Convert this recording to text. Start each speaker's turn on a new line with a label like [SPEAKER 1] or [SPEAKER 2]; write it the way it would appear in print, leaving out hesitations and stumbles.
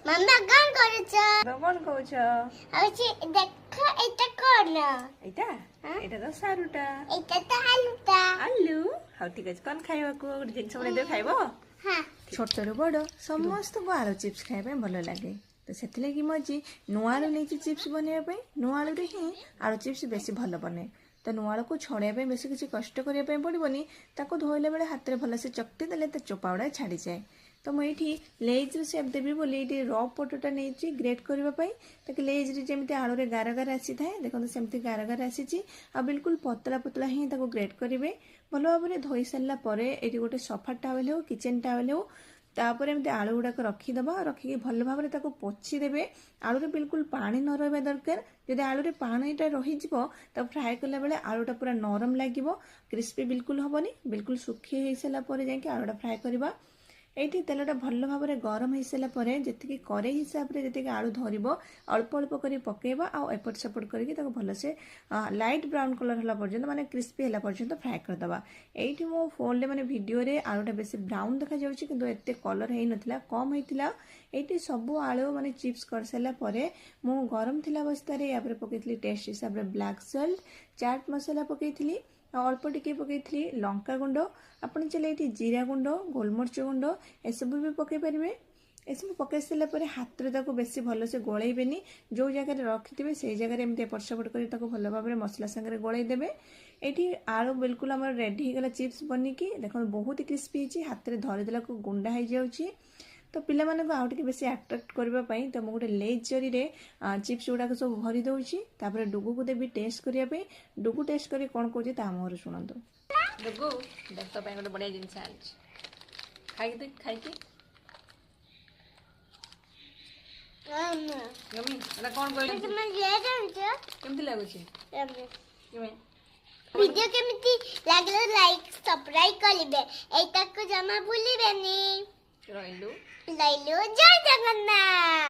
[SPEAKER 1] মাম্মা গান করেছ
[SPEAKER 2] কোন কହୁଛ
[SPEAKER 1] হচ্ছে দেখো এটা কোন
[SPEAKER 2] এইটা এটা তো সারুটা
[SPEAKER 1] এটা তো আলুটা
[SPEAKER 2] আলু ହଉ ଠିକ ଅଛି କଣ ଖାଇବାକୁ ଗୋଟେ ଜିନିଷ ବନେଇଦେବେ ଖାଇବ
[SPEAKER 1] হ্যাঁ
[SPEAKER 2] ଛୋଟରୁ ବଡ଼ ସମସ୍ତଙ୍କୁ ଆଳୁ ଚିପ୍ସ ଖାଇବା ପାଇଁ ଭଲ ଲାଗେ ତ ସେଥିଲାଗି ମୁଁ ଆଜି ନୂଆ ଆଳୁ ନେଇଛି ଚିପ୍ସ ବନେଇବା ପାଇଁ ନୂଆ ଆଳୁରେ ହିଁ ଆଳୁ ଚିପ୍ସ ବେଶୀ ଭଲ ବନେ ତ ନୂଆ ଆଳୁକୁ ଛଡ଼େଇବା ପାଇଁ ବେଶୀ କିଛି କଷ୍ଟ କରିବା ପାଇଁ ପଡ଼ିବନି ତାକୁ ଧୋଇଲା ବେଳେ ହାତରେ ଭଲସେ ଚକଟି ଦେଲେ ତା ଚୋପା ଗୁଡ଼ା ଛାଡ଼ିଯାଏ ତ ମୁଁ ଏଇଠି ଲେଜ୍ର ସେପ୍ ଦେବି ବୋଲି ଏଇଠି ର ପଟଟା ନେଇଛି ଗ୍ରେଟ୍ କରିବା ପାଇଁ ତାକୁ ଲେଜ୍ରେ ଯେମିତି ଆଳୁରେ ଗାର ଗାର ଆସିଥାଏ ଦେଖନ୍ତୁ ସେମିତି ଗାର ଗାର ଆସିଛି ଆଉ ବିଲକୁଲ ପତଳା ପତଳା ହିଁ ତାକୁ ଗ୍ରେଟ୍ କରିବେ ଭଲ ଭାବରେ ଧୋଇ ସାରିଲା ପରେ ଏଇଠି ଗୋଟେ ସଫା ଟାୱେଲ୍ ହେଉ କିଚେନ୍ ଟାୱେଲ୍ ହେଉ ତାପରେ ଏମିତି ଆଳୁ ଗୁଡ଼ାକ ରଖିଦେବା ରଖିକି ଭଲ ଭାବରେ ତାକୁ ପୋଛିଦେବେ ଆଳୁରେ ବିଲକୁଲ ପାଣି ନ ରହିବା ଦରକାର ଯଦି ଆଳୁରେ ପାଣିଟା ରହିଯିବ ତାକୁ ଫ୍ରାଏ କଲା ବେଳେ ଆଳୁଟା ପୁରା ନରମ ଲାଗିବ କ୍ରିସ୍ପି ବିଲକୁଲ ହେବନି ବିଲକୁଲ ଶୁଖି ହେଇସାରିଲା ପରେ ଯାଇକି ଆଳୁଟା ଫ୍ରାଏ କରିବା এইটি তেলটা ଭଲ ଭାବରେ ଗରମ ହେଇସାରିଲା ପରେ ଯେତିକି କରେଇ ହିସାବରେ ଯେତିକି ଆଳୁ ଧରିବ ଅଳ୍ପ ଅଳ୍ପ କରି ପକେଇବା ଆଉ ଏପଟ ସେପଟ କରିକି ତାକୁ ଭଲସେ ଲାଇଟ୍ ବ୍ରାଉନ୍ କଲର୍ ହେଲା ପର୍ଯ୍ୟନ୍ତ ମାନେ କ୍ରିସ୍ପି ହେଲା ପର୍ଯ୍ୟନ୍ତ ଫ୍ରାଏ କରିଦେବା ଏଇଠି ମୋ ଫୋନ୍ରେ ମାନେ ଭିଡ଼ିଓରେ ଆଳୁଟା ବେଶୀ ବ୍ରାଉନ୍ ଦେଖାଯାଉଛି କିନ୍ତୁ ଏତେ କଲର୍ ହେଇନଥିଲା କମ୍ ହେଇଥିଲା ଏଇଠି ସବୁ ଆଳୁ ମାନେ ଚିପ୍ସ କରିସାରିଲା ପରେ ମୁଁ ଗରମ ଥିଲା ଅବସ୍ଥାରେ ୟା ପରେ ପକେଇଥିଲି ଟେଷ୍ଟ ହିସାବରେ ବ୍ଲାକ୍ ସଲ୍ଟ ଚାଟ୍ ମସଲା ପକେଇଥିଲି ଅଳ୍ପ ଟିକେ ପକେଇଥିଲି ଲଙ୍କା ଗୁଣ୍ଡ ଆପଣ ଚାହିଁଲେ ଏଇଠି ଜିରା ଗୁଣ୍ଡ ଗୋଲମରିଚ ଗୁଣ୍ଡ ଏସବୁ ବି ପକେଇ ପାରିବେ ଏସବୁ ପକେଇ ସାରିଲା ପରେ ହାତରେ ତାକୁ ବେଶୀ ଭଲସେ ଗୋଳେଇବେନି ଯେଉଁ ଜାଗାରେ ରଖିଥିବେ ସେଇ ଜାଗାରେ ଏମିତି ଏପଟ ସେପଟ କରି ତାକୁ ଭଲ ଭାବରେ ମସଲା ସାଙ୍ଗରେ ଗୋଳେଇ ଦେବେ ଏଇଠି ଆଳୁ ବିଲକୁଲ ଆମର ରେଡ଼ି ହେଇଗଲା ଚିପ୍ସ ବନିକି ଦେଖନ୍ତୁ ବହୁତ କ୍ରିସ୍ପି ହେଇଛି ହାତରେ ଧରିଦେଲାକୁ ଗୁଣ୍ଡା ହେଇଯାଉଛି ତ ପିଲାମାନଙ୍କୁ ଆଉ ଟିକେ ବେଶୀ ଆଟ୍ରାକ୍ଟ କରିବା ପାଇଁ ତ ମୁଁ ଗୋଟେ ଲେଜ୍ ଜରିରେ ଚିପ୍ସ ଗୁଡ଼ାକ ସବୁ ଭରି ଦେଉଛି ତାପରେ ଡୁଗୁକୁ ଦେବି ଟେଷ୍ଟ କରିବା ପାଇଁ ଡୁଗୁ ଟେଷ୍ଟ କରି କ'ଣ କହୁଛି ତା ମୁହଁରୁ ଶୁଣନ୍ତୁ ଡୁଗୁ ଦେଖ ତୋ ପାଇଁ ଗୋଟେ ବଢ଼ିଆ ଜିନିଷ ଆଣିଛି ଖାଇକି ଦେখ ଖାଇକି ଏଇଟା କ'ଣ କହିଲି କେମିତି ଲାଗୁଛି
[SPEAKER 1] ভিডিও কেমিতি লাগলে লাইক সাবস্ক্রাইব করিবে এইটাকে জমা ভুলিবেনি
[SPEAKER 2] ରହିଲୁ
[SPEAKER 1] লাইলো জয় জগন্নাথ।